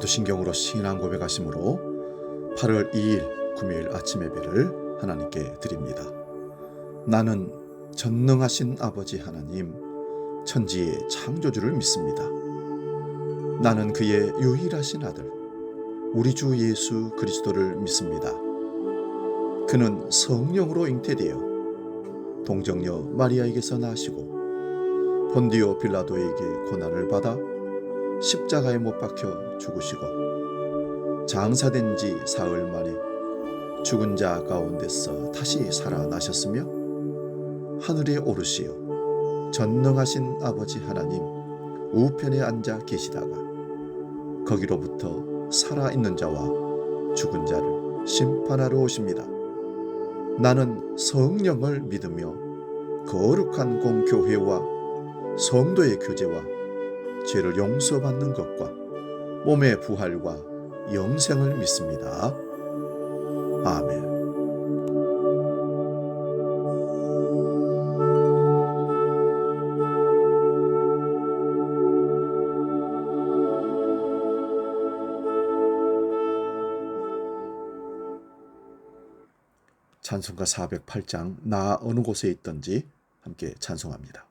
사도신경으로 신앙 고백하심으로 8월 2일 금요일 아침 예배를 하나님께 드립니다. 나는 전능하신 아버지 하나님, 천지의 창조주를 믿습니다. 나는 그의 유일하신 아들, 우리 주 예수 그리스도를 믿습니다. 그는 성령으로 잉태되어 동정녀 마리아에게서 나시고 본디오 빌라도에게 고난을 받아 십자가에 못 박혀 죽으시고 장사된 지 사흘 만에 죽은 자 가운데서 다시 살아나셨으며 하늘에 오르시어 전능하신 아버지 하나님 우편에 앉아 계시다가 거기로부터 살아있는 자와 죽은 자를 심판하러 오십니다. 나는 성령을 믿으며 거룩한 공교회와 성도의 교제와 죄를 용서받는 것과 몸의 부활과 영생을 믿습니다. 아멘. 찬송가 408장 나 어느 곳에 있든지 함께 찬송합니다.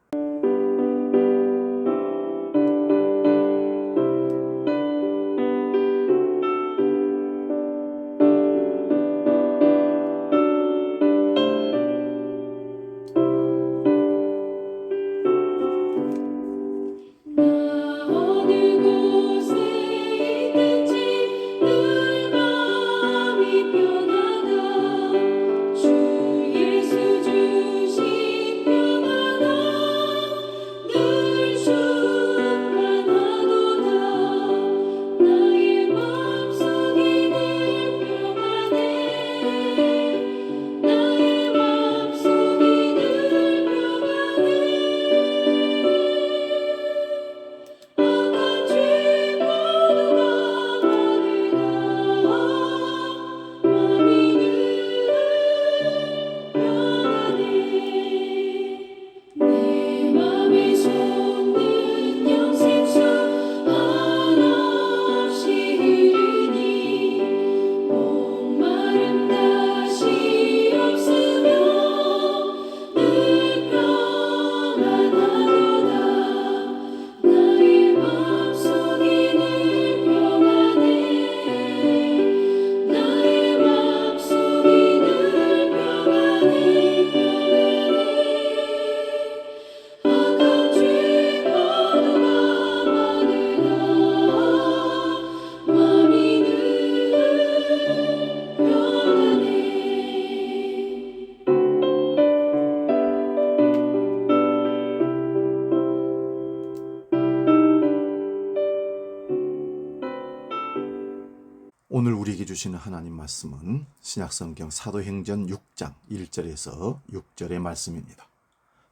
오늘 우리에게 주시는 하나님 말씀은 신약성경 사도행전 6장 1절에서 6절의 말씀입니다.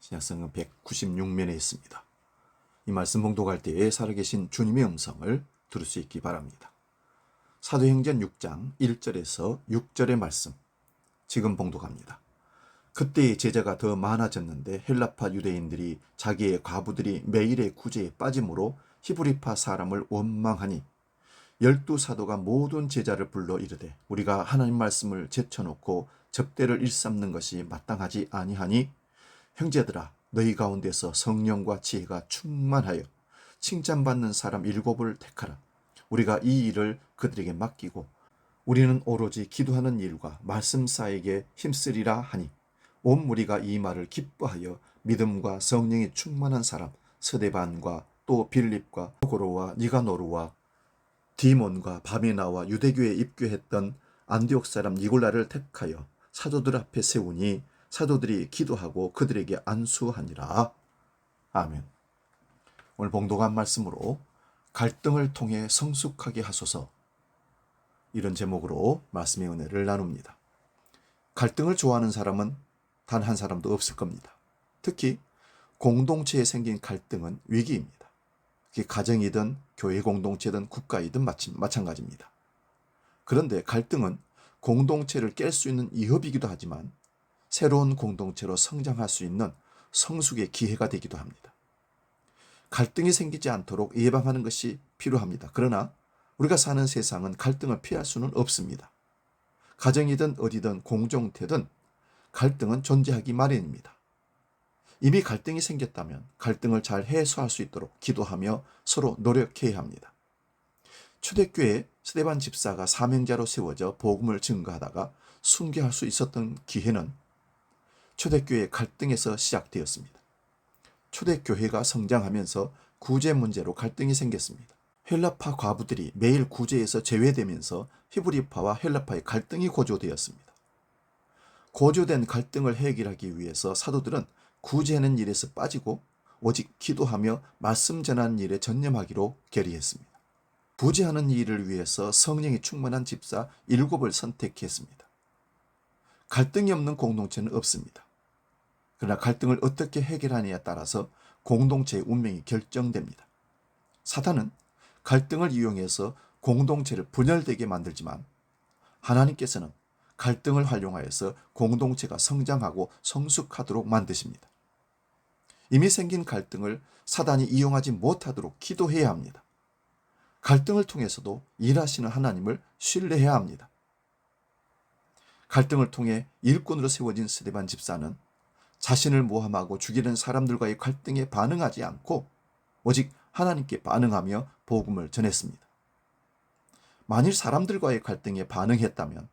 신약성경 196면에 있습니다. 이 말씀 봉독할 때에 살아계신 주님의 음성을 들을 수 있기 바랍니다. 사도행전 6장 1절에서 6절의 말씀 지금 봉독합니다. 그때의 제자가 더 많아졌는데 헬라파 유대인들이 자기의 과부들이 매일의 구제에 빠짐으로 히브리파 사람을 원망하니 12사도가 모든 제자를 불러 이르되 우리가 하나님 말씀을 제쳐놓고 접대를 일삼는 것이 마땅하지 아니하니 형제들아 너희 가운데서 성령과 지혜가 충만하여 칭찬받는 사람 7을 택하라. 우리가 이 일을 그들에게 맡기고 우리는 오로지 기도하는 일과 말씀 사이에 힘쓰리라 하니 온 무리가 이 말을 기뻐하여 믿음과 성령이 충만한 사람 스데반과 또 빌립과 고로와 니가노르와 디몬과 바메나와 유대교에 입교했던 안디옥 사람 니골라를 택하여 사도들 앞에 세우니 사도들이 기도하고 그들에게 안수하니라. 아멘. 오늘 봉독한 말씀으로 갈등을 통해 성숙하게 하소서, 이런 제목으로 말씀의 은혜를 나눕니다. 갈등을 좋아하는 사람은 단 한 사람도 없을 겁니다. 특히 공동체에 생긴 갈등은 위기입니다. 그게 가정이든 교회 공동체든 국가이든 마찬가지입니다. 그런데 갈등은 공동체를 깰 수 있는 위협이기도 하지만 새로운 공동체로 성장할 수 있는 성숙의 기회가 되기도 합니다. 갈등이 생기지 않도록 예방하는 것이 필요합니다. 그러나 우리가 사는 세상은 갈등을 피할 수는 없습니다. 가정이든 어디든 공동체든 갈등은 존재하기 마련입니다. 이미 갈등이 생겼다면 갈등을 잘 해소할 수 있도록 기도하며 서로 노력해야 합니다. 초대교회 스데반 집사가 사명자로 세워져 복음을 증거하다가 순교할 수 있었던 기회는 초대교회 갈등에서 시작되었습니다. 초대교회가 성장하면서 구제 문제로 갈등이 생겼습니다. 헬라파 과부들이 매일 구제에서 제외되면서 히브리파와 헬라파의 갈등이 고조되었습니다. 고조된 갈등을 해결하기 위해서 사도들은 구제하는 일에서 빠지고 오직 기도하며 말씀 전하는 일에 전념하기로 결의했습니다. 구제하는 일을 위해서 성령이 충만한 집사 7을 선택했습니다. 갈등이 없는 공동체는 없습니다. 그러나 갈등을 어떻게 해결하느냐에 따라서 공동체의 운명이 결정됩니다. 사탄은 갈등을 이용해서 공동체를 분열되게 만들지만 하나님께서는 갈등을 활용하여서 공동체가 성장하고 성숙하도록 만드십니다. 이미 생긴 갈등을 사단이 이용하지 못하도록 기도해야 합니다. 갈등을 통해서도 일하시는 하나님을 신뢰해야 합니다. 갈등을 통해 일꾼으로 세워진 스데반 집사는 자신을 모함하고 죽이는 사람들과의 갈등에 반응하지 않고 오직 하나님께 반응하며 복음을 전했습니다. 만일 사람들과의 갈등에 반응했다면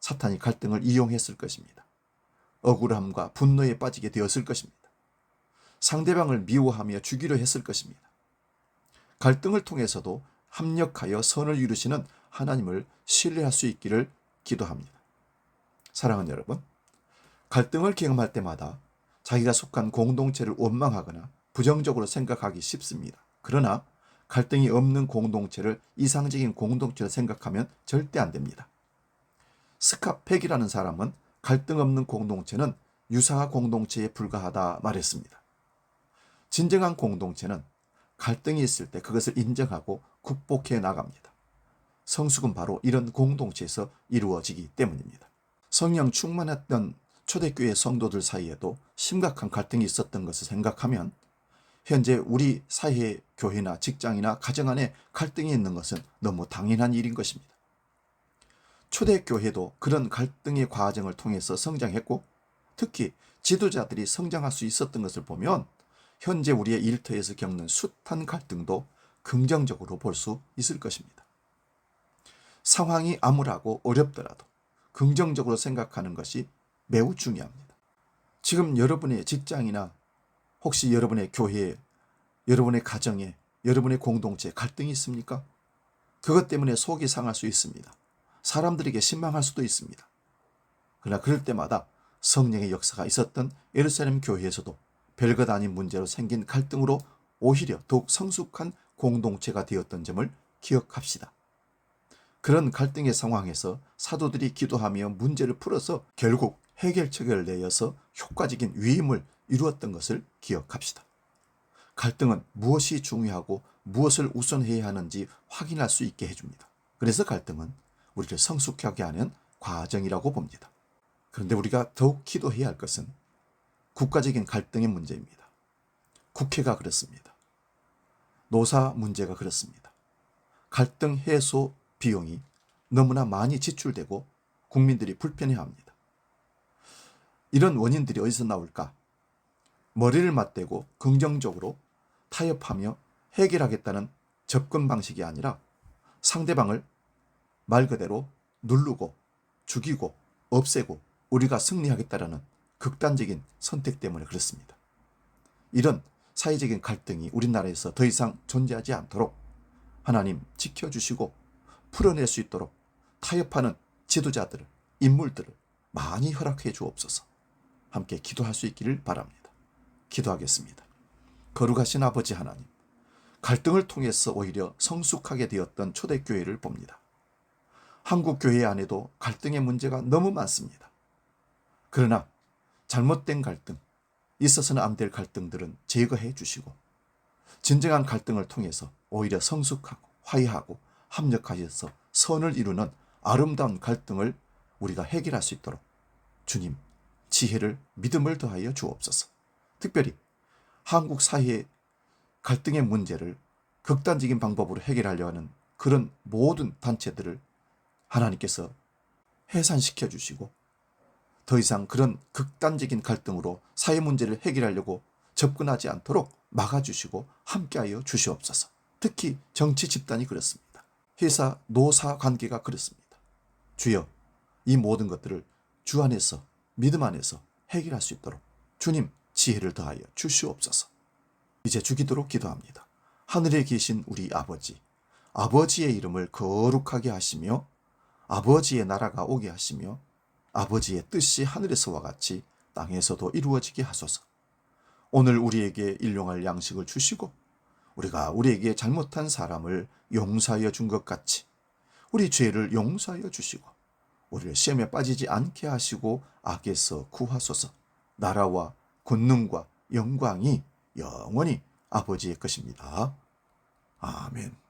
사탄이 갈등을 이용했을 것입니다. 억울함과 분노에 빠지게 되었을 것입니다. 상대방을 미워하며 죽이려 했을 것입니다. 갈등을 통해서도 합력하여 선을 이루시는 하나님을 신뢰할 수 있기를 기도합니다. 사랑하는 여러분, 갈등을 경험할 때마다 자기가 속한 공동체를 원망하거나 부정적으로 생각하기 쉽습니다. 그러나 갈등이 없는 공동체를 이상적인 공동체로 생각하면 절대 안 됩니다. 스카펙이라는 사람은 갈등 없는 공동체는 유사 공동체에 불과하다 말했습니다. 진정한 공동체는 갈등이 있을 때 그것을 인정하고 극복해 나갑니다. 성숙은 바로 이런 공동체에서 이루어지기 때문입니다. 성령 충만했던 초대교회 성도들 사이에도 심각한 갈등이 있었던 것을 생각하면 현재 우리 사회 교회나 직장이나 가정 안에 갈등이 있는 것은 너무 당연한 일인 것입니다. 초대교회도 그런 갈등의 과정을 통해서 성장했고 특히 지도자들이 성장할 수 있었던 것을 보면 현재 우리의 일터에서 겪는 숱한 갈등도 긍정적으로 볼 수 있을 것입니다. 상황이 암울하고 어렵더라도 긍정적으로 생각하는 것이 매우 중요합니다. 지금 여러분의 직장이나 혹시 여러분의 교회에, 여러분의 가정에, 여러분의 공동체에 갈등이 있습니까? 그것 때문에 속이 상할 수 있습니다. 사람들에게 실망할 수도 있습니다. 그러나 그럴 때마다 성령의 역사가 있었던 예루살렘 교회에서도 별것 아닌 문제로 생긴 갈등으로 오히려 더욱 성숙한 공동체가 되었던 점을 기억합시다. 그런 갈등의 상황에서 사도들이 기도하며 문제를 풀어서 결국 해결책을 내어서 효과적인 위임을 이루었던 것을 기억합시다. 갈등은 무엇이 중요하고 무엇을 우선해야 하는지 확인할 수 있게 해줍니다. 그래서 갈등은 우리를 성숙하게 하는 과정이라고 봅니다. 그런데 우리가 더욱 기도해야 할 것은 국가적인 갈등의 문제입니다. 국회가 그렇습니다. 노사 문제가 그렇습니다. 갈등 해소 비용이 너무나 많이 지출되고 국민들이 불편해합니다. 이런 원인들이 어디서 나올까? 머리를 맞대고 긍정적으로 타협하며 해결하겠다는 접근 방식이 아니라 상대방을 말 그대로 누르고 죽이고 없애고 우리가 승리하겠다라는 극단적인 선택 때문에 그렇습니다. 이런 사회적인 갈등이 우리나라에서 더 이상 존재하지 않도록 하나님 지켜주시고 풀어낼 수 있도록 타협하는 지도자들을, 인물들을 많이 허락해 주옵소서. 함께 기도할 수 있기를 바랍니다. 기도하겠습니다. 거룩하신 아버지 하나님, 갈등을 통해서 오히려 성숙하게 되었던 초대교회를 봅니다. 한국 교회 안에도 갈등의 문제가 너무 많습니다. 그러나 잘못된 갈등, 있어서는 안 될 갈등들은 제거해 주시고 진정한 갈등을 통해서 오히려 성숙하고 화해하고 합력하여서 선을 이루는 아름다운 갈등을 우리가 해결할 수 있도록 주님 지혜를 믿음을 더하여 주옵소서. 특별히 한국 사회의 갈등의 문제를 극단적인 방법으로 해결하려 하는 그런 모든 단체들을 하나님께서 해산시켜 주시고 더 이상 그런 극단적인 갈등으로 사회 문제를 해결하려고 접근하지 않도록 막아주시고 함께하여 주시옵소서. 특히 정치 집단이 그렇습니다. 회사 노사 관계가 그렇습니다. 주여, 이 모든 것들을 주 안에서 믿음 안에서 해결할 수 있도록 주님 지혜를 더하여 주시옵소서. 이제 주기도록 기도합니다. 하늘에 계신 우리 아버지, 아버지의 이름을 거룩하게 하시며 아버지의 나라가 오게 하시며 아버지의 뜻이 하늘에서와 같이 땅에서도 이루어지게 하소서. 오늘 우리에게 일용할 양식을 주시고 우리가 우리에게 잘못한 사람을 용서하여 준 것 같이 우리 죄를 용서하여 주시고 우리를 시험에 빠지지 않게 하시고 악에서 구하소서. 나라와 권능과 영광이 영원히 아버지의 것입니다. 아멘.